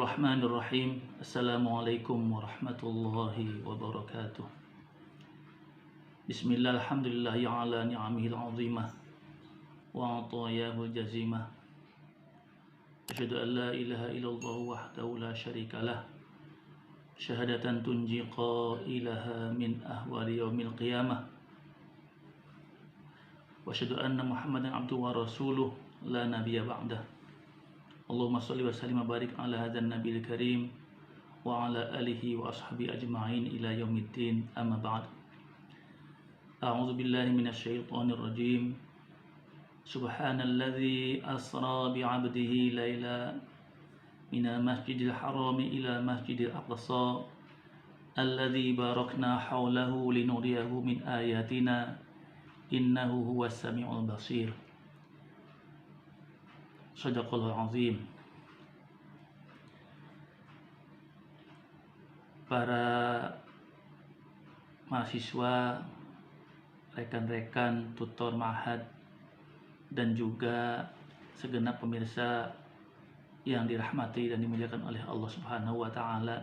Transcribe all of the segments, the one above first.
Bismillahirrahmanirrahim. Assalamualaikum warahmatullahi wabarakatuh. Bismillah, alhamdulillahi ala ni'amihil azimah wa atayahul jazimah. Asyhadu an la ilaha illallah wahdahu la syarikalah. Syahadatan tunji qailaha min ahwali yaumil qiyamah. Wa asyhadu anna Muhammadan abduhu wa rasuluh la nabiyya ba'dah. Allahumma sholli wa sallim wa barik ala hadzal nabiyil karim wa ala alihi wa ashabi ajma'in ila yaumiddin, amma ba'd. A'udzu billahi minasy syaithanir rajim. Subhanalladzi asra bi 'abdihi laila minal masjidil haram ila masjidil aqsa alladzi barakna haulahu linuriyahu min ayatina innahu huwas samiul basir. Shadaqallahul azim. Para mahasiswa, rekan-rekan tutor ma'had, dan juga segenap pemirsa yang dirahmati dan dimuliakan oleh Allah Subhanahu wa taala.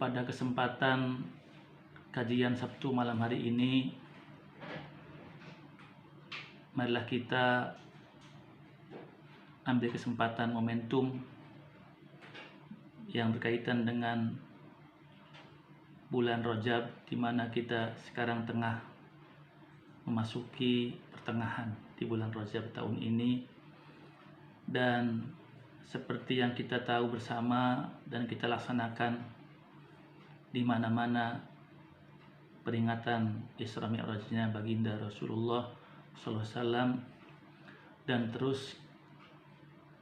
Pada kesempatan kajian Sabtu malam hari ini, marilah kita ambil kesempatan momentum yang berkaitan dengan bulan Rajab, di mana kita sekarang tengah memasuki pertengahan di bulan Rajab tahun ini. Dan seperti yang kita tahu bersama dan kita laksanakan di mana-mana, peringatan Isra Mi'rajnya baginda Rasulullah SAW, dan terus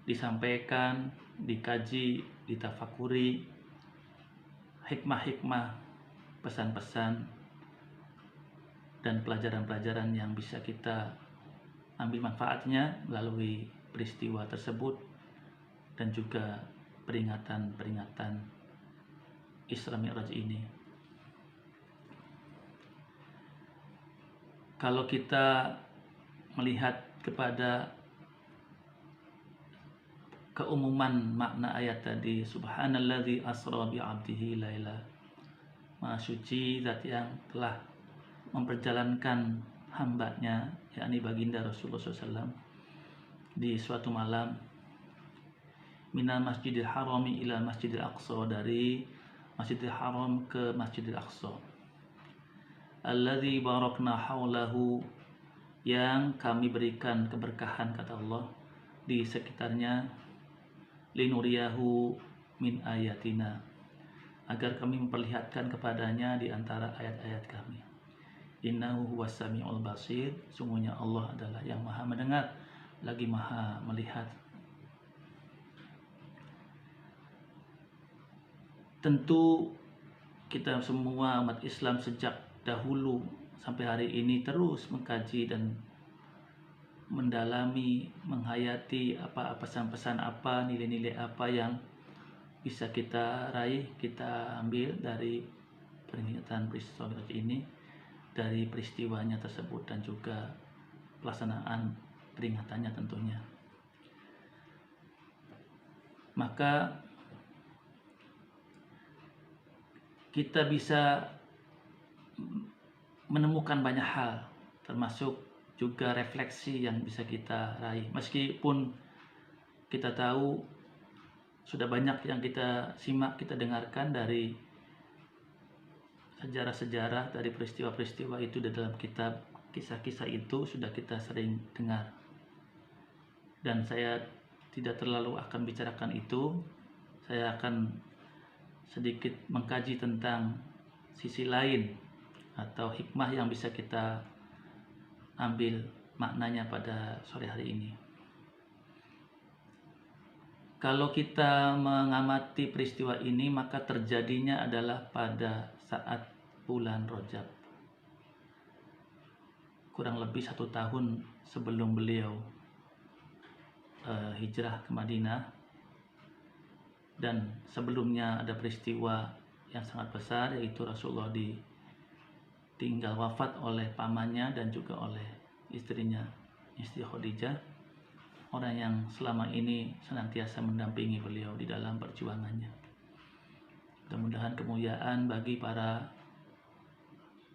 disampaikan, dikaji, ditafakuri hikmah-hikmah, pesan-pesan, dan pelajaran-pelajaran yang bisa kita ambil manfaatnya melalui peristiwa tersebut dan juga peringatan-peringatan Isra Mi'raj ini. Kalau kita melihat kepada keumuman makna ayat tadi, subhanalladzi asra bi 'abdihi laila, Maha suci zat yang telah memperjalankan hambanya, yakni baginda Rasulullah SAW, di suatu malam, minal masjidil harami ila masjidil aqsa, dari masjidil haram ke masjidil aqsa, alladzi barakna haulahu, yang kami berikan keberkahan, kata Allah, di sekitarnya, linuriyahu min ayatina, agar kami memperlihatkan kepadanya di antara ayat-ayat kami. Innahu huwas samiul basir, sungguhnya Allah adalah yang maha mendengar lagi maha melihat. Tentu kita semua umat Islam sejak dahulu sampai hari ini terus mengkaji dan mendalami, menghayati apa pesan-pesan apa, nilai-nilai apa yang bisa kita raih, kita ambil dari peringatan peristiwa ini, dari peristiwanya tersebut, dan juga pelaksanaan peringatannya tentunya. Maka kita bisa menemukan banyak hal, termasuk juga refleksi yang bisa kita raih. Meskipun kita tahu sudah banyak yang kita simak, kita dengarkan dari sejarah-sejarah, dari peristiwa-peristiwa itu di dalam kitab, kisah-kisah itu sudah kita sering dengar. Dan saya tidak terlalu akan bicarakan itu. Saya akan sedikit mengkaji tentang sisi lain atau hikmah yang bisa kita ambil maknanya pada sore hari ini. Kalau kita mengamati peristiwa ini, maka terjadinya adalah pada saat bulan Rajab, kurang lebih 1 tahun sebelum beliau hijrah ke Madinah. Dan sebelumnya ada peristiwa yang sangat besar, yaitu Rasulullah ditinggal wafat oleh pamannya dan juga oleh istrinya, istri Khadijah. orang yang selama ini senantiasa mendampingi beliau di dalam perjuangannya. Mudah-mudahan kemuliaan bagi para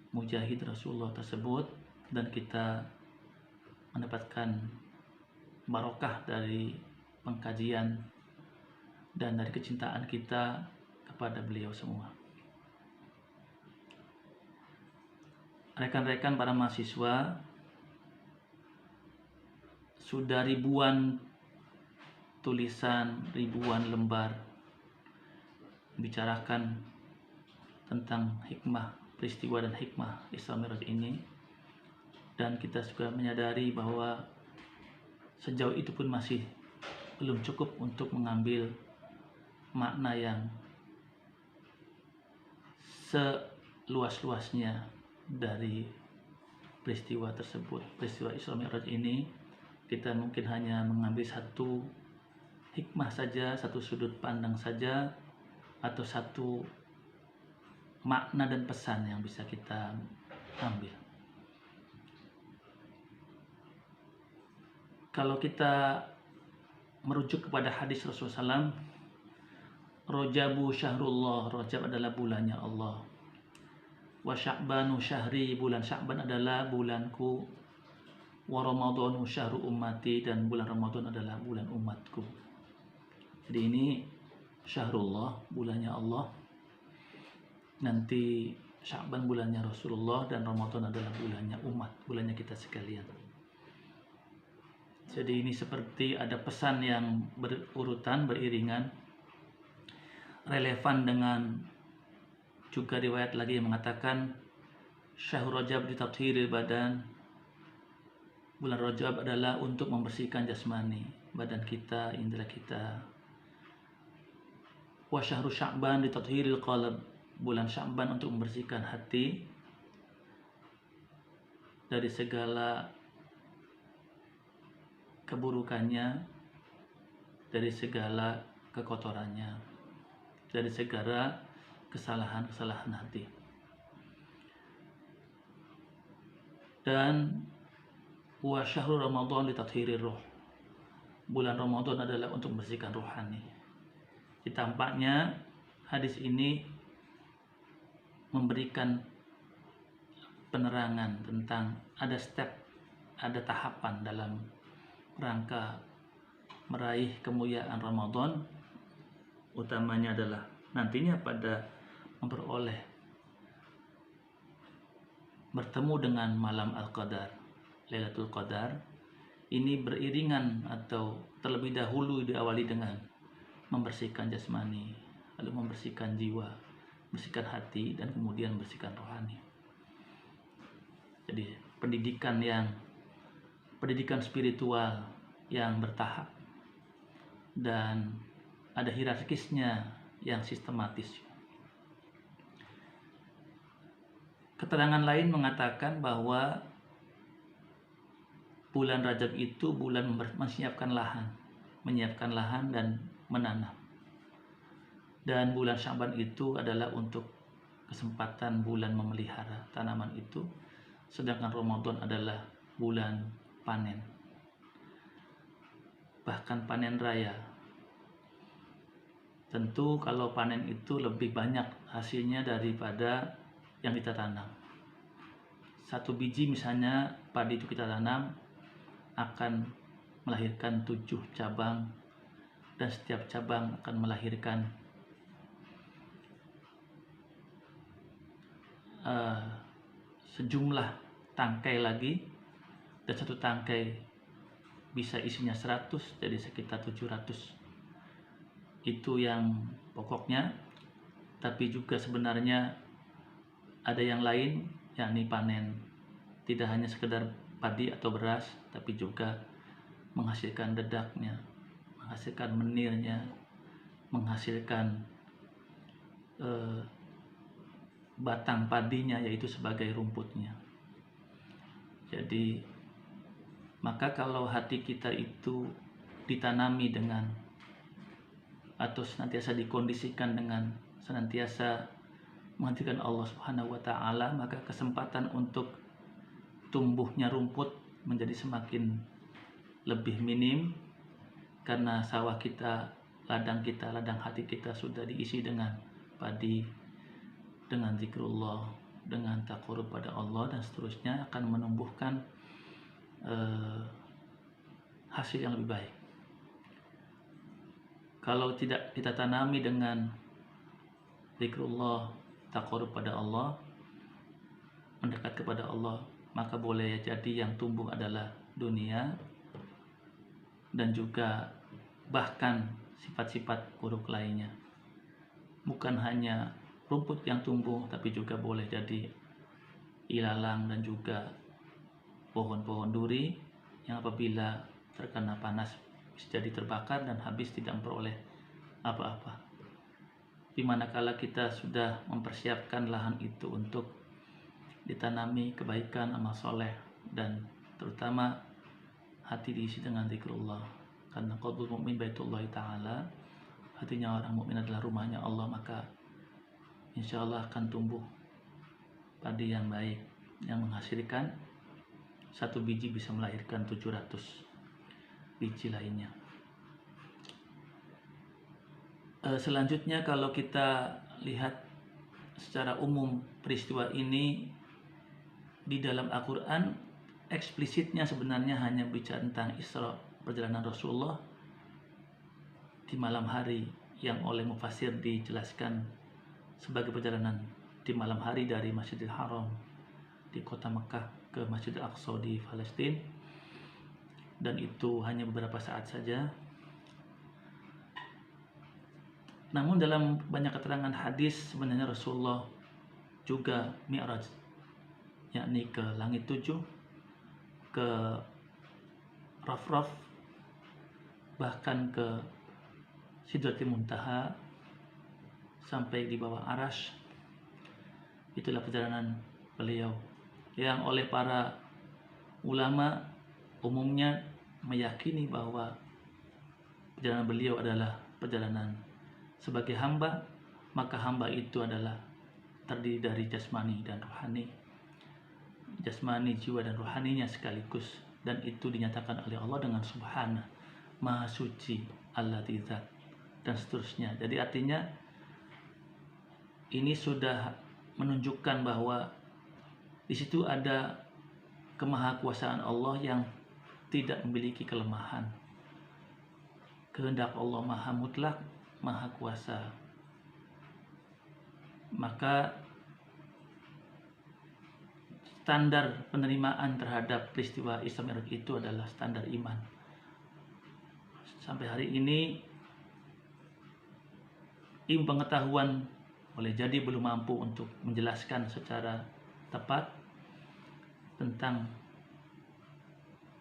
mujahid Rasulullah tersebut, dan kita mendapatkan barokah dari pengkajian dan dari kecintaan kita kepada beliau semua. Rekan-rekan para mahasiswa, sudah ribuan tulisan, ribuan lembar bicarakan tentang hikmah peristiwa dan hikmah Isra Mi'raj ini, dan kita juga menyadari bahwa sejauh itu pun masih belum cukup untuk mengambil makna yang seluas-luasnya dari peristiwa tersebut. Peristiwa Isra Mi'raj ini kita mungkin hanya mengambil satu hikmah saja, satu sudut pandang saja, atau satu makna dan pesan yang bisa kita ambil. Kalau kita merujuk kepada hadis Rasulullah SAW, Rojabu syahrullah, Rojab adalah bulannya Allah. Wa sya'banu syahri, bulan Sya'ban adalah bulanku. Wa ramadhanu syahru ummati, dan bulan Ramadan adalah bulan umatku. Jadi ini syahrullah, bulannya Allah. Nanti Sya'ban bulannya Rasulullah, dan Ramadan adalah bulannya umat, bulannya kita sekalian. Jadi ini seperti ada pesan yang berurutan, beriringan, relevan dengan juga riwayat lagi yang mengatakan Syahrul Rajab litathhiril badan, bulan Rajab adalah untuk membersihkan jasmani, badan kita, indera kita. Wa syahru Sya'ban litathhiril qalb, bulan Sya'ban untuk membersihkan hati dari segala keburukannya, dari segala kekotorannya, dari segala kesalahan-kesalahan hati. Dan wa syahrul Ramadan litathhirir ruh, bulan Ramadan adalah untuk membersihkan rohani. Jadi tampaknya hadis ini memberikan penerangan tentang ada step, ada tahapan dalam rangka meraih kemuliaan Ramadan. Utamanya adalah nantinya pada memperoleh bertemu dengan malam Al-Qadar, Lailatul Qadar. Ini beriringan atau terlebih dahulu diawali dengan membersihkan jasmani, lalu membersihkan jiwa, bersihkan hati, dan kemudian bersihkan rohani. Jadi pendidikan spiritual yang bertahap dan ada hierarkisnya yang sistematis. Keterangan lain mengatakan bahwa bulan Rajab itu bulan menyiapkan lahan dan menanam. Dan bulan Sya'ban itu adalah untuk kesempatan bulan memelihara tanaman itu, sedangkan Ramadan adalah bulan panen, bahkan panen raya. Tentu kalau panen itu lebih banyak hasilnya daripada yang kita tanam. Satu biji misalnya padi itu kita tanam akan melahirkan 7 cabang, dan setiap cabang akan melahirkan sejumlah tangkai lagi, dan satu tangkai bisa isinya 100, jadi sekitar 700. Itu yang pokoknya. Tapi juga sebenarnya ada yang lain, yakni panen. Tidak hanya sekedar padi atau beras, tapi juga menghasilkan dedaknya, menghasilkan menirnya, menghasilkan batang padinya, yaitu sebagai rumputnya. Jadi maka kalau hati kita itu ditanami dengan, atau senantiasa dikondisikan dengan senantiasa menghadirkan Allah Subhanahu wa taala, maka kesempatan untuk tumbuhnya rumput menjadi semakin lebih minim, karena sawah kita, ladang kita, ladang hati kita sudah diisi dengan padi, dengan zikrullah, dengan taqarrub pada Allah dan seterusnya, akan menumbuhkan hasil yang lebih baik. Kalau tidak kita tanami dengan zikrullah, taqarrub pada Allah, mendekat kepada Allah, maka boleh jadi yang tumbuh adalah dunia dan juga bahkan sifat-sifat buruk lainnya. Bukan hanya rumput yang tumbuh, tapi juga boleh jadi ilalang dan juga pohon-pohon duri yang apabila terkena panas bisa jadi terbakar dan habis tidak memperoleh apa-apa. Di manakala kita sudah mempersiapkan lahan itu untuk ditanami kebaikan, amal soleh, dan terutama hati diisi dengan zikrullah, karena qalbul mu'min baitullah ta'ala, hatinya orang mukmin adalah rumahnya Allah, maka insya Allah akan tumbuh padi yang baik yang menghasilkan satu biji bisa melahirkan 700 biji lainnya. Selanjutnya kalau kita lihat secara umum peristiwa ini di dalam Al-Quran, eksplisitnya sebenarnya hanya bicara tentang Isra, perjalanan Rasulullah di malam hari, yang oleh mufassir dijelaskan sebagai perjalanan di malam hari dari Masjidil Haram di kota Mekah ke Masjidil Aqsa di Palestina, dan itu hanya beberapa saat saja. Namun dalam banyak keterangan hadis sebenarnya Rasulullah juga Mi'raj, yakni ke langit 7, ke Raf-Raf, bahkan ke Sidratil Muntaha sampai di bawah Arash. Itulah perjalanan beliau yang oleh para ulama umumnya meyakini bahwa perjalanan beliau adalah perjalanan sebagai hamba, maka hamba itu adalah terdiri dari jasmani dan rohani, jasmani, jiwa dan rohaninya sekaligus, dan itu dinyatakan oleh Allah dengan subhana, maha suci, allati dzat, dan seterusnya. Jadi artinya ini sudah menunjukkan bahwa di situ ada kemahakuasaan Allah yang tidak memiliki kelemahan. Kehendak Allah maha mutlak, maha kuasa. Maka standar penerimaan terhadap peristiwa Isra Mi'raj itu adalah standar iman. Sampai hari ini ilmu pengetahuan boleh jadi belum mampu untuk menjelaskan secara tepat tentang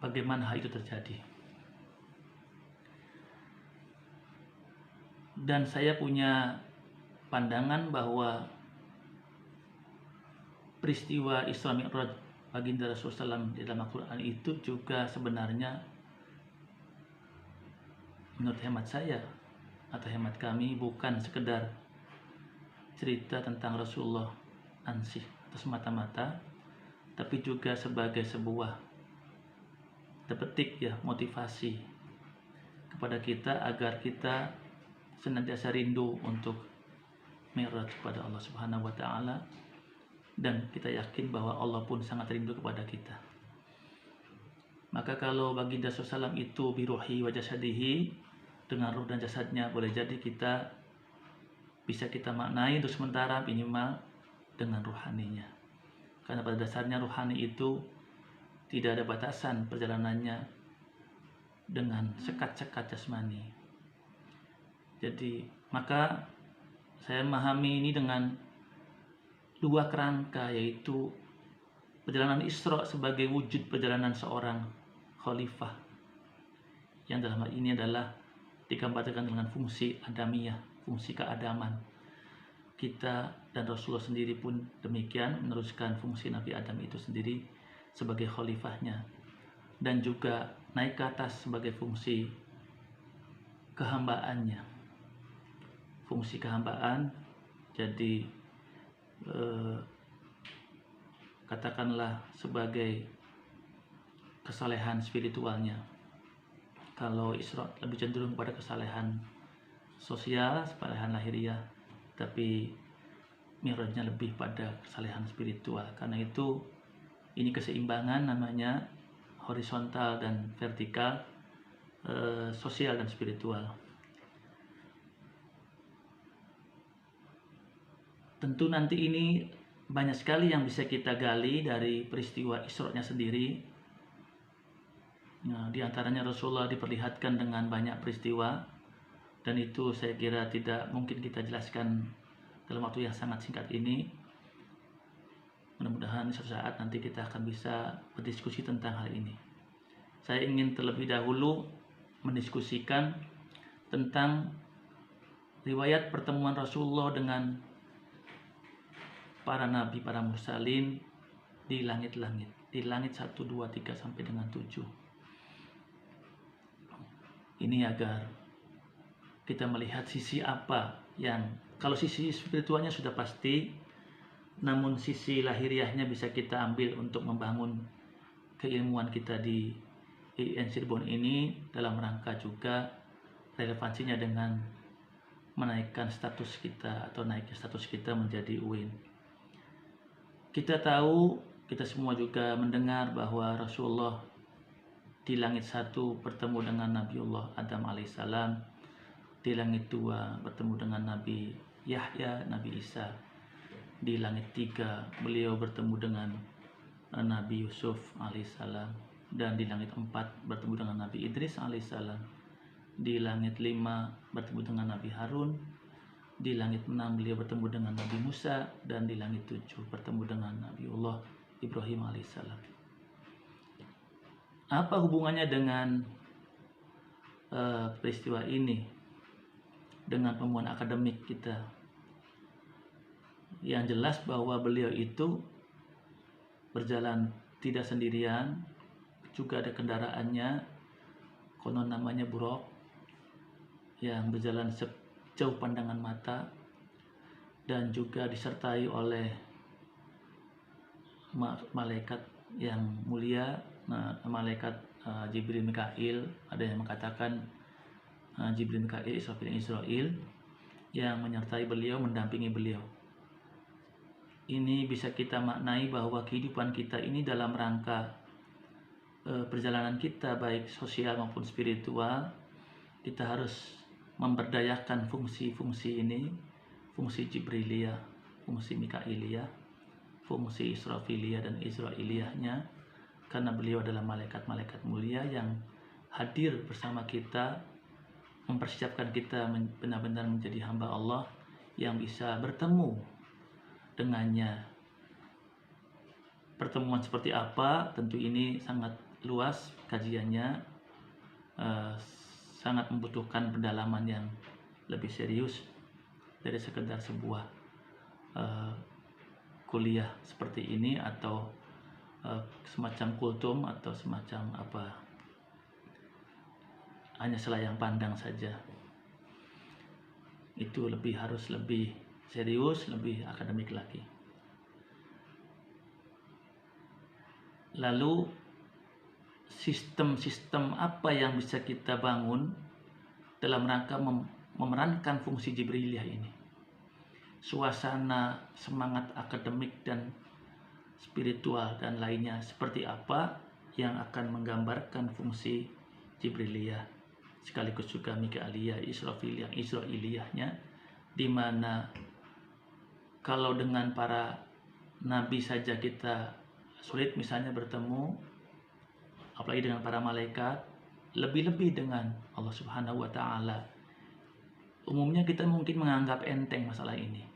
bagaimana hal itu terjadi. Dan saya punya pandangan bahwa peristiwa Isra Mi'raj baginda Rasulullah SAW di dalam Al-Quran itu juga sebenarnya menurut hemat saya atau hemat kami bukan sekedar cerita tentang Rasulullah ansih atau semata-mata, tapi juga sebagai sebuah petik ya, motivasi kepada kita agar kita senantiasa rindu untuk Mi'raj kepada Allah Subhanahu wa taala, dan kita yakin bahwa Allah pun sangat rindu kepada kita. Maka kalau baginda SAW itu biruhi wa jasadihi, dengan ruh dan jasadnya, boleh jadi kita bisa kita maknai untuk sementara minimal dengan ruhaninya. Karena pada dasarnya ruhani itu tidak ada batasan perjalanannya dengan sekat-sekat jasmani. Jadi maka saya memahami ini dengan dua kerangka, yaitu perjalanan Isra sebagai wujud perjalanan seorang khalifah, yang dalam hal ini adalah digambarkan dengan fungsi adamiyah, fungsi keadaman. Kita dan Rasulullah sendiri pun demikian, meneruskan fungsi Nabi Adam itu sendiri sebagai khalifahnya, dan juga naik ke atas sebagai fungsi kehambaannya, fungsi kehambaan. Jadi katakanlah sebagai kesalehan spiritualnya. Kalau Isra lebih cenderung pada kesalehan sosial, kesalehan lahiriah, tapi Mi'rajnya lebih pada kesalehan spiritual. Karena itu ini keseimbangan namanya, horizontal dan vertikal, sosial dan spiritual. Tentu nanti ini banyak sekali yang bisa kita gali dari peristiwa Isra-nya sendiri. Nah, di antaranya Rasulullah diperlihatkan dengan banyak peristiwa, dan itu saya kira tidak mungkin kita jelaskan dalam waktu yang sangat singkat ini. Mudah-mudahan suatu saat nanti kita akan bisa berdiskusi tentang hal ini. Saya ingin terlebih dahulu mendiskusikan tentang riwayat pertemuan Rasulullah dengan para nabi, para mursalin di langit-langit, di langit 1, 2, 3 sampai dengan 7. Ini agar kita melihat sisi apa yang, kalau sisi spiritualnya sudah pasti, namun sisi lahiriahnya bisa kita ambil untuk membangun keilmuan kita di IAIN Cirebon ini, dalam rangka juga relevansinya dengan menaikkan status kita atau naiknya status kita menjadi UIN. Kita tahu, kita semua juga mendengar bahwa Rasulullah di langit 1 bertemu dengan Nabiullah Adam alaihissalam, di langit 2 bertemu dengan Nabi Yahya, Nabi Isa, di langit 3 beliau bertemu dengan Nabi Yusuf alaihissalam, dan di langit 4 bertemu dengan Nabi Idris alaihissalam, di langit 5 bertemu dengan Nabi Harun, di langit 6 beliau bertemu dengan Nabi Musa, dan di langit 7 bertemu dengan Nabiullah Ibrahim alaihissalam. Apa hubungannya dengan peristiwa ini dengan pemuan akademik kita? Yang jelas bahwa beliau itu berjalan tidak sendirian, juga ada kendaraannya, konon namanya Buraq, yang berjalan sejauh pandangan mata, dan juga disertai oleh malaikat yang mulia, malaikat Jibril Mikail. Ada yang mengatakan Jibril Mikail, Israfil, Israel, yang menyertai beliau, mendampingi beliau. Ini bisa kita maknai bahwa kehidupan kita ini dalam rangka perjalanan kita baik sosial maupun spiritual, kita harus memberdayakan fungsi-fungsi ini, fungsi Jibriliyah, fungsi Mikailiyah, fungsi Israfiliyah dan Israiliyahnya, karena beliau adalah malaikat-malaikat mulia yang hadir bersama kita, mempersiapkan kita benar-benar menjadi hamba Allah yang bisa bertemu dengannya. Pertemuan seperti apa? Tentu ini sangat luas kajiannya, sangat membutuhkan pendalaman yang lebih serius dari sekedar sebuah kuliah seperti ini, atau semacam kultum, atau semacam apa, hanya selayang pandang saja. Itu harus lebih serius, lebih akademik lagi. Lalu sistem-sistem apa yang bisa kita bangun dalam rangka memerankan fungsi Jibriliyah ini? Suasana semangat akademik dan spiritual dan lainnya seperti apa yang akan menggambarkan fungsi Jibriliyah, sekaligus juga Mikailiyah, Israfiliyah, Israiliyahnya, di mana kalau dengan para nabi saja kita sulit misalnya bertemu, apalagi dengan para malaikat, lebih-lebih dengan Allah Subhanahu wa Ta'ala. Umumnya kita mungkin menganggap enteng masalah ini.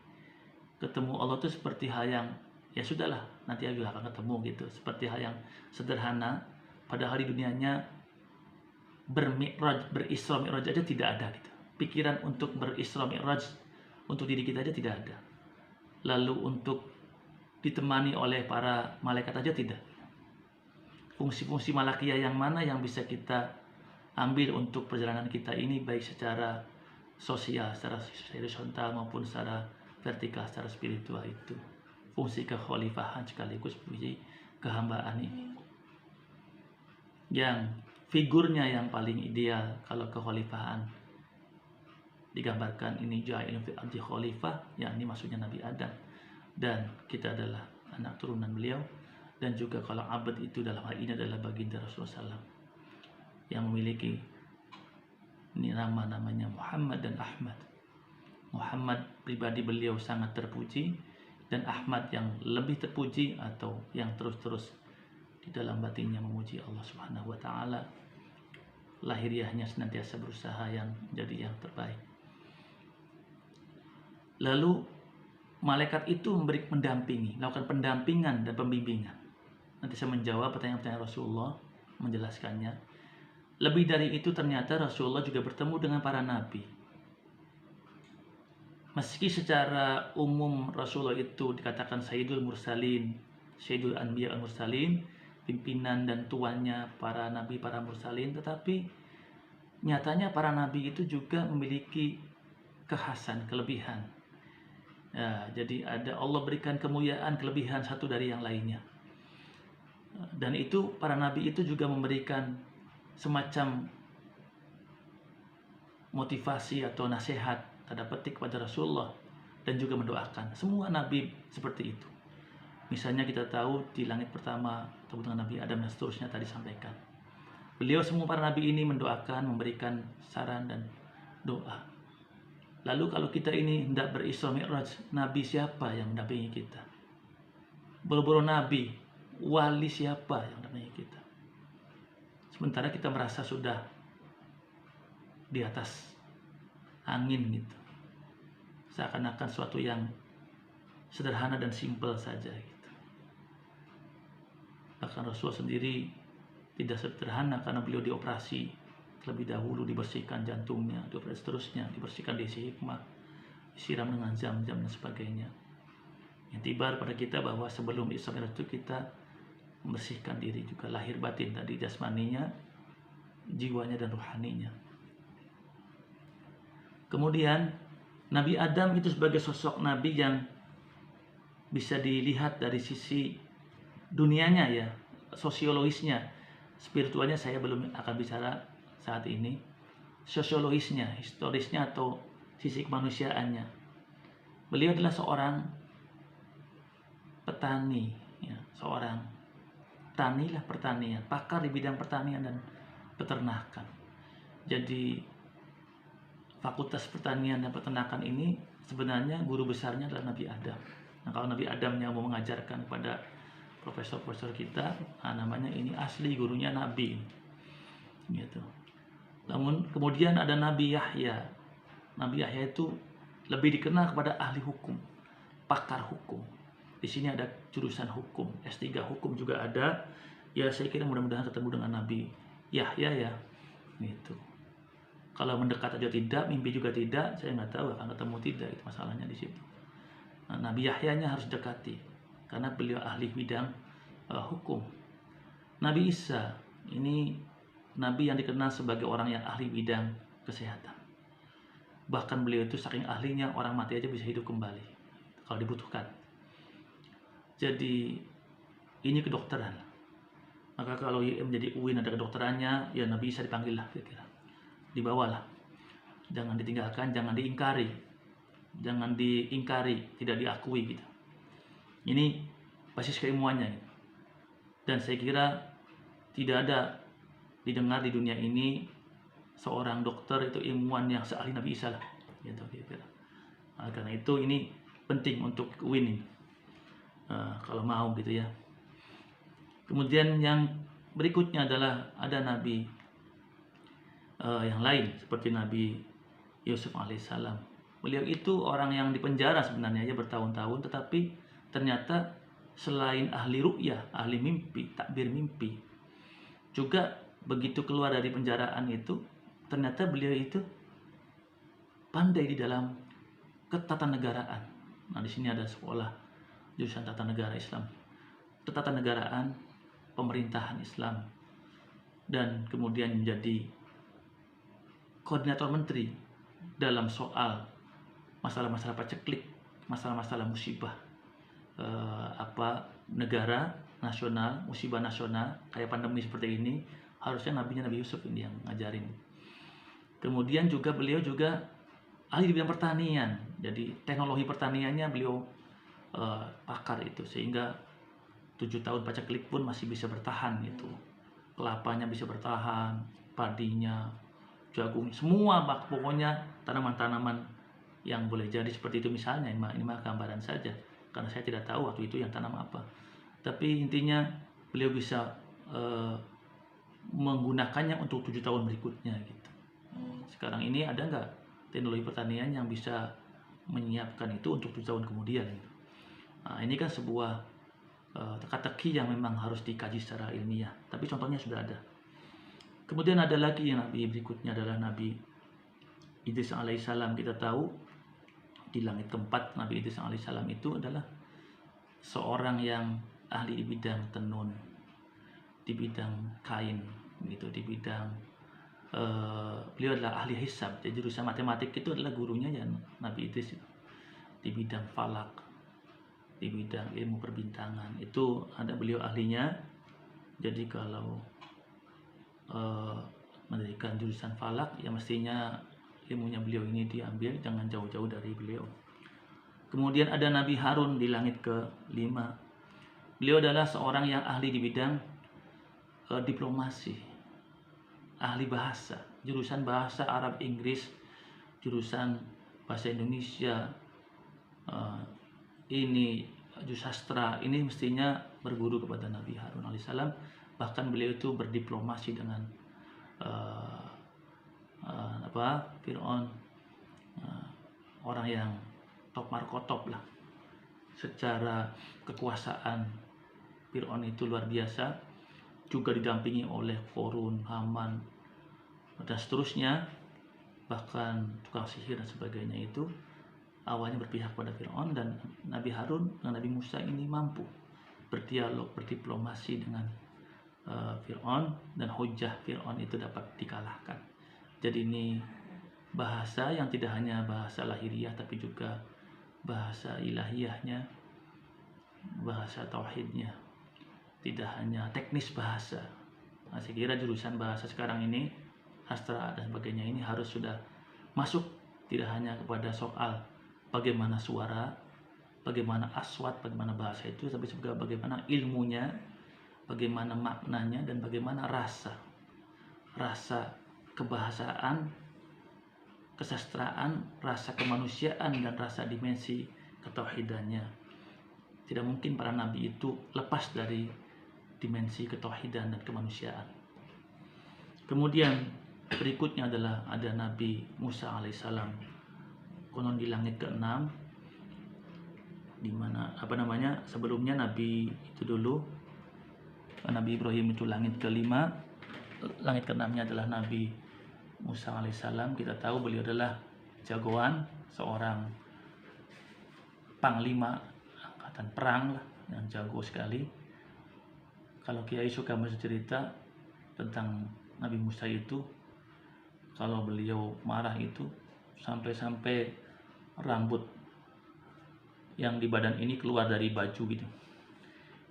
Ketemu Allah itu seperti hal yang ya sudahlah, nanti aja akan ketemu gitu, seperti hal yang sederhana. Padahal di dunianya berisra mi'raj aja tidak ada gitu. Pikiran untuk berisra mi'raj untuk diri kita aja tidak ada. Lalu untuk ditemani oleh para malaikat aja tidak. Fungsi-fungsi malakiyah yang mana yang bisa kita ambil untuk perjalanan kita ini, baik secara sosial, secara horizontal maupun secara vertikal, secara spiritual, itu fungsi kekhalifahan sekaligus fungsi kehambaan ini. Yang figurnya yang paling ideal kalau kekhalifahan. Digambarkan ini ja'ilun fil ardi khalifah, yakni maksudnya Nabi Adam, dan kita adalah anak turunan beliau. Dan juga kalau abad itu dalam hal ini adalah baginda Rasulullah SAW yang memiliki ini namanya Muhammad dan Ahmad. Muhammad pribadi beliau sangat terpuji, dan Ahmad yang lebih terpuji atau yang terus-terus di dalam batinnya memuji Allah Subhanahu wa taala. Lahiriahnya senantiasa berusaha yang menjadi yang terbaik. Lalu malaikat itu mendampingi, melakukan pendampingan dan pembimbingan. Nanti saya menjawab pertanyaan-pertanyaan Rasulullah, menjelaskannya. Lebih dari itu ternyata Rasulullah juga bertemu dengan para nabi. Meski secara umum Rasulullah itu dikatakan Sayyidul Mursalin, Sayyidul Anbiya al-Mursalin, pimpinan dan tuannya para nabi, para mursalin, tetapi nyatanya para nabi itu juga memiliki kekhasan, kelebihan. Ya, jadi ada Allah berikan kemuliaan, kelebihan satu dari yang lainnya. Dan itu para nabi itu juga memberikan semacam motivasi atau nasihat tanda petik kepada Rasulullah, dan juga mendoakan. Semua nabi seperti itu. Misalnya kita tahu di langit pertama ketemu dengan Nabi Adam dan seterusnya tadi sampaikan. Beliau semua para nabi ini mendoakan, memberikan saran dan doa. Lalu kalau kita ini hendak berisra mi'raj, nabi siapa yang mendampingi kita? Boro-boro nabi, wali siapa yang mendampingi kita? Sementara kita merasa sudah di atas angin gitu. Seakan-akan suatu yang sederhana dan simpel saja gitu. Bahkan Rasulullah sendiri tidak sederhana karena beliau dioperasi terlebih dahulu, dibersihkan jantungnya, dioperasi seterusnya, dibersihkan diisi hikmah, disiram dengan zam-zam dan sebagainya. Yang tiba pada kita bahwa sebelum Isra Mi'raj itu kita membersihkan diri juga, lahir batin tadi, jasmaninya, jiwanya dan rohaninya. Kemudian Nabi Adam itu sebagai sosok nabi yang bisa dilihat dari sisi dunianya ya, sosiologisnya, spiritualnya saya belum akan bicara saat ini. Sosiologisnya, historisnya atau sisi kemanusiaannya, beliau adalah seorang petani ya, seorang tanilah pertanian, pakar di bidang pertanian dan peternakan. Jadi fakultas pertanian dan peternakan ini sebenarnya guru besarnya adalah Nabi Adam. Nah, kalau Nabi Adam yang mau mengajarkan kepada profesor-profesor kita, namanya ini asli gurunya Nabi gitu. Namun kemudian ada Nabi Yahya. Nabi Yahya itu lebih dikenal kepada ahli hukum, pakar hukum. Di sini ada jurusan hukum, S3 hukum juga ada. Ya saya kira mudah-mudahan ketemu dengan Nabi Yahya ya gitu. Kalau mendekat aja tidak, mimpi juga tidak, saya nggak tahu akan ketemu tidak, itu masalahnya di situ. Nah, Nabi Yahyanya harus dekati karena beliau ahli bidang hukum. Nabi Isa ini nabi yang dikenal sebagai orang yang ahli bidang kesehatan. Bahkan beliau itu saking ahlinya, orang mati aja bisa hidup kembali kalau dibutuhkan. Jadi ini kedokteran. Maka kalau menjadi UIN ada kedokterannya, ya Nabi Isa dipanggil lah kira-kira. Dibawalah. Jangan ditinggalkan, jangan diingkari. Jangan diingkari, tidak diakui gitu. Ini basis keilmuannya. Dan saya kira tidak ada didengar di dunia ini seorang dokter itu ilmuwan yang seahli Nabi Isa lah gitu kira-kira. Nah, karena itu ini penting untuk UIN kalau mau gitu ya. Kemudian yang berikutnya adalah ada nabi yang lain seperti Nabi Yusuf alaihissalam. Beliau itu orang yang dipenjara sebenarnya ya bertahun-tahun, tetapi ternyata selain ahli ru'yah, ahli mimpi, takbir mimpi, juga begitu keluar dari penjaraan itu, ternyata beliau itu pandai di dalam ketatanegaraan. Nah, di sini ada sekolah jurusan tata negara Islam, ketatanegaraan, pemerintahan Islam, dan kemudian menjadi koordinator menteri dalam soal masalah-masalah paceklik, masalah-masalah musibah negara nasional, musibah nasional kayak pandemi seperti ini, Harusnya Nabi Yusuf ini yang ngajarin. Kemudian juga beliau juga ahli di bidang pertanian. Jadi teknologi pertaniannya beliau pakar itu, sehingga 7 tahun pacaklik pun masih bisa bertahan gitu. Kelapanya bisa bertahan, padinya, jagung, semua pokoknya tanaman-tanaman yang boleh jadi seperti itu. Misalnya ini mah gambaran saja, karena saya tidak tahu waktu itu yang tanam apa. Tapi intinya beliau bisa menggunakannya untuk 7 tahun berikutnya gitu. Sekarang ini ada nggak teknologi pertanian yang bisa menyiapkan itu untuk 7 tahun kemudian gitu. Nah, ini kan sebuah teka-teki yang memang harus dikaji secara ilmiah, tapi contohnya sudah ada. Kemudian ada lagi yang Nabi berikutnya adalah Nabi Idris alaihissalam. Kita tahu di langit keempat Nabi Idris alaihissalam itu adalah seorang yang ahli di bidang tenun, di bidang kain gitu, di bidang beliau adalah ahli hisab. Jadi jurusan matematik itu adalah gurunya ya Nabi Idris itu. Di bidang falak, di bidang ilmu perbintangan itu ada beliau ahlinya. Jadi kalau mendirikan jurusan falak ya mestinya ilmunya beliau ini diambil, jangan jauh-jauh dari beliau. Kemudian ada Nabi Harun di langit ke-5. Beliau adalah seorang yang ahli di bidang diplomasi, ahli bahasa, jurusan bahasa Arab Inggris, jurusan bahasa Indonesia, ini sastra, ini mestinya berguru kepada Nabi Harun alaihissalam. Bahkan beliau itu berdiplomasi dengan Fir'aun, orang yang top markotop lah. Secara kekuasaan Fir'aun itu luar biasa, juga didampingi oleh Korun, Haman, dan seterusnya. Bahkan tukang sihir dan sebagainya itu awalnya berpihak pada Fir'aun, dan Nabi Harun dan Nabi Musa ini mampu berdialog, berdiplomasi dengan Fir'aun, dan hujah Fir'aun itu dapat dikalahkan. Jadi ini bahasa yang tidak hanya bahasa lahiriah tapi juga bahasa ilahiyahnya, bahasa tauhidnya, tidak hanya teknis bahasa. Nah, saya kira jurusan bahasa sekarang ini, sastra dan sebagainya ini harus sudah masuk tidak hanya kepada soal bagaimana suara, bagaimana aswat, bagaimana bahasa itu, tapi juga bagaimana ilmunya, bagaimana maknanya, dan bagaimana rasa kebahasaan, kesastraan, rasa kemanusiaan, dan rasa dimensi ketauhidannya. Tidak mungkin para nabi itu lepas dari dimensi ketauhidan dan kemanusiaan. Kemudian berikutnya adalah ada Nabi Musa alaihissalam, konon di langit ke-6, di mana sebelumnya Nabi itu dulu, Nabi Ibrahim itu langit ke-5, langit ke-6-nya adalah Nabi Musa alaihissalam. Kita tahu beliau adalah jagoan, seorang panglima angkatan perang lah, yang jago sekali. Kalau Kiai suka bercerita tentang Nabi Musa itu, kalau beliau marah itu sampai-sampai rambut yang di badan ini keluar dari baju gitu.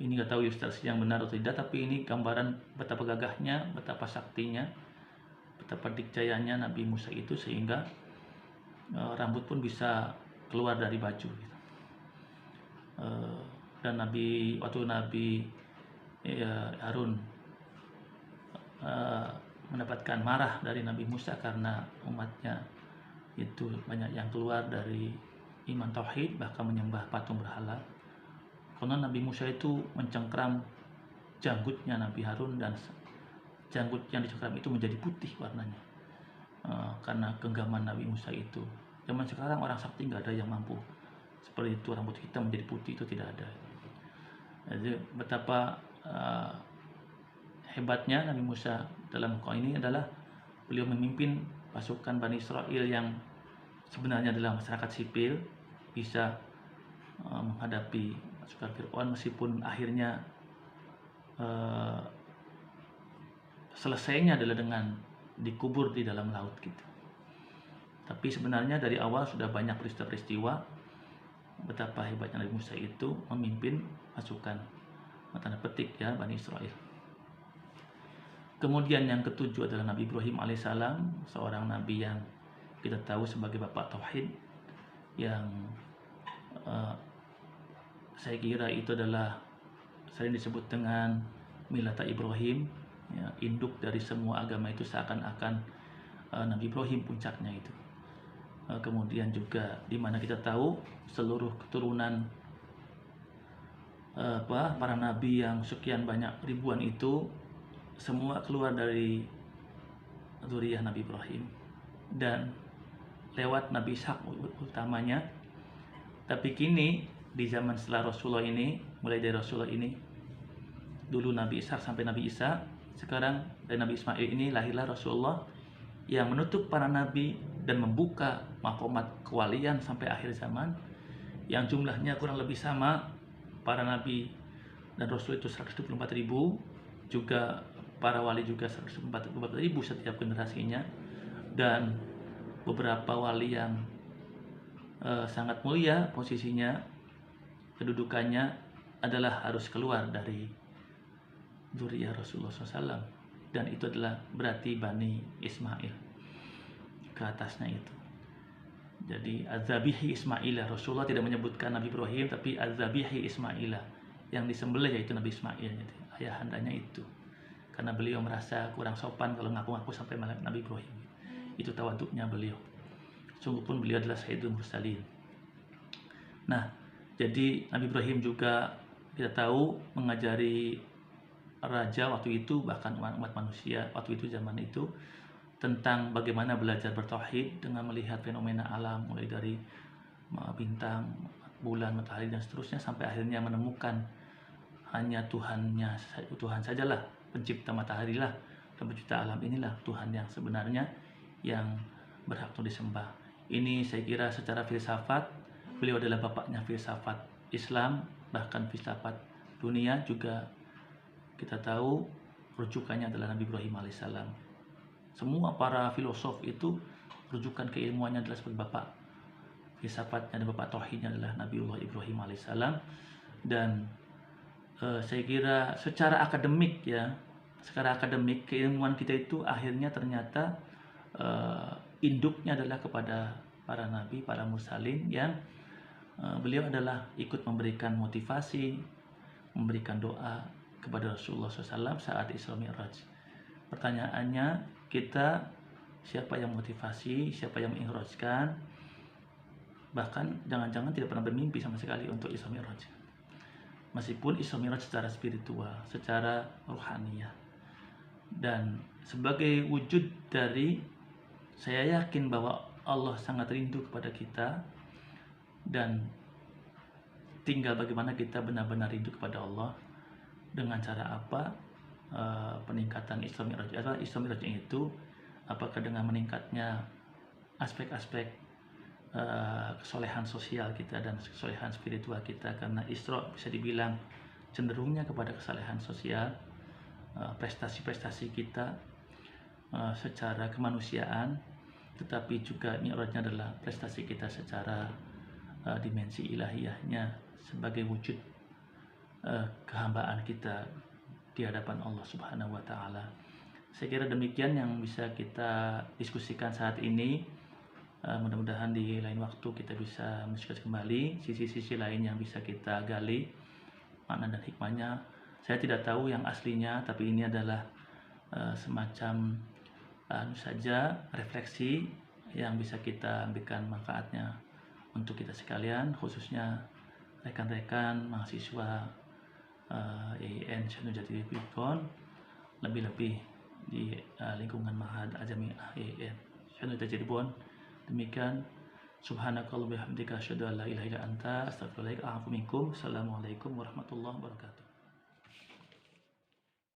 Ini nggak tahu ilustrasi yang benar atau tidak, tapi ini gambaran betapa gagahnya, betapa saktinya, betapa dikjayanya Nabi Musa itu, sehingga rambut pun bisa keluar dari baju gitu. Dan waktu Nabi Harun mendapatkan marah dari Nabi Musa karena umatnya itu banyak yang keluar dari iman tauhid, bahkan menyembah patung berhala. Konon Nabi Musa itu mencengkram janggutnya Nabi Harun, dan janggut yang dicengkram itu menjadi putih warnanya, karena genggaman Nabi Musa itu. Zaman sekarang orang sakti nggak ada yang mampu seperti itu, rambut hitam menjadi putih itu tidak ada. Jadi betapa hebatnya Nabi Musa dalam hal ini adalah beliau memimpin pasukan Bani Israel yang sebenarnya adalah masyarakat sipil, bisa menghadapi pasukan Fir'aun, meskipun akhirnya selesainya adalah dengan dikubur di dalam laut gitu. Tapi sebenarnya dari awal sudah banyak peristiwa-peristiwa betapa hebatnya Nabi Musa itu memimpin pasukan, tanda petik ya, Bani Israel. Kemudian yang ketujuh adalah Nabi Ibrahim alaihissalam, seorang nabi yang kita tahu sebagai bapak tauhid, yang uh, saya kira itu adalah sering disebut dengan Millata Ibrahim, ya, induk dari semua agama itu seakan-akan Nabi Ibrahim puncaknya itu. Kemudian juga di mana kita tahu seluruh keturunan para nabi yang sekian banyak ribuan itu semua keluar dari zuriyah Nabi Ibrahim dan lewat Nabi Ishak utamanya. Tapi kini di zaman setelah Rasulullah ini, mulai dari Rasulullah ini, dulu Nabi Ishak sampai Nabi Isa, sekarang dari Nabi Ismail ini lahirlah Rasulullah yang menutup para nabi dan membuka makomat kewalian sampai akhir zaman, yang jumlahnya kurang lebih sama. Para nabi dan rasul itu 124.000, juga para wali juga 124.000 setiap generasinya, dan beberapa wali yang sangat mulia posisinya, kedudukannya adalah harus keluar dari zuriyah Rasulullah SAW, dan itu adalah berarti Bani Ismail ke atasnya itu. Jadi Az-Zabihi Ismailah, Rasulullah tidak menyebutkan Nabi Ibrahim, tapi Az-Zabihi Ismailah, yang disembelih yaitu Nabi Ismail, gitu. Ayahandanya itu, karena beliau merasa kurang sopan kalau ngaku-ngaku sampai Nabi Ibrahim. Itu tawaduknya beliau. Sungguh pun beliau adalah Sayyidul Mursalin. Nah, jadi Nabi Ibrahim juga kita tahu mengajari raja waktu itu, bahkan umat manusia waktu itu, zaman itu, tentang bagaimana belajar bertauhid dengan melihat fenomena alam, mulai dari bintang, bulan, matahari dan seterusnya, sampai akhirnya menemukan hanya Tuhan sajalah pencipta matahari lah dan pencipta alam inilah Tuhan yang sebenarnya yang berhak untuk disembah. Ini saya kira secara filsafat beliau adalah bapaknya filsafat Islam, bahkan filsafat dunia juga kita tahu rujukannya adalah Nabi Ibrahim alaihissalam. Semua para filosof itu rujukan keilmuannya adalah sebagai bapak filsafatnya dan bapak tauhidnya adalah Nabiullah Ibrahim alaihissalam. Dan saya kira secara akademik keilmuan kita itu akhirnya ternyata induknya adalah kepada para nabi, para mursalin, yang beliau adalah ikut memberikan motivasi, memberikan doa kepada Rasulullah SAW saat Isra Mi'raj. Pertanyaannya, kita siapa yang motivasi, siapa yang mengikrajkan? Bahkan jangan-jangan tidak pernah bermimpi sama sekali untuk Isra Mi'raj. Meskipun Isra Mi'raj secara spiritual, secara ruhaniyah. Dan sebagai wujud dari, saya yakin bahwa Allah sangat rindu kepada kita, dan tinggal bagaimana kita benar-benar rindu kepada Allah. Dengan cara apa peningkatan Isra Mi'raj itu? Apakah dengan meningkatnya aspek-aspek kesolehan sosial kita dan kesolehan spiritual kita? Karena Isra bisa dibilang cenderungnya kepada kesolehan sosial, prestasi-prestasi kita secara kemanusiaan, tetapi juga Mi'rajnya adalah prestasi kita secara dimensi ilahiyahnya, sebagai wujud kehambaan kita di hadapan Allah Subhanahu wa taala. Saya kira demikian yang bisa kita diskusikan saat ini. Mudah-mudahan di lain waktu kita bisa mendiskusikan kembali sisi-sisi lain yang bisa kita gali makna dan hikmahnya. Saya tidak tahu yang aslinya, tapi ini adalah semacam saja refleksi yang bisa kita ambilkan manfaatnya untuk kita sekalian, khususnya rekan-rekan mahasiswa IAIN Syekh Nurjati Bidkon, lebih-lebih di lingkungan Ma'had Al-Jami'ah IAIN Syekh Nurjati Bidkon. Demikian, subhanakallahumma wa bihamdika asyhadu an la ilaha illa anta astaghfiruka wa atubu ilaik. Assalamualaikum warahmatullahi wabarakatuh.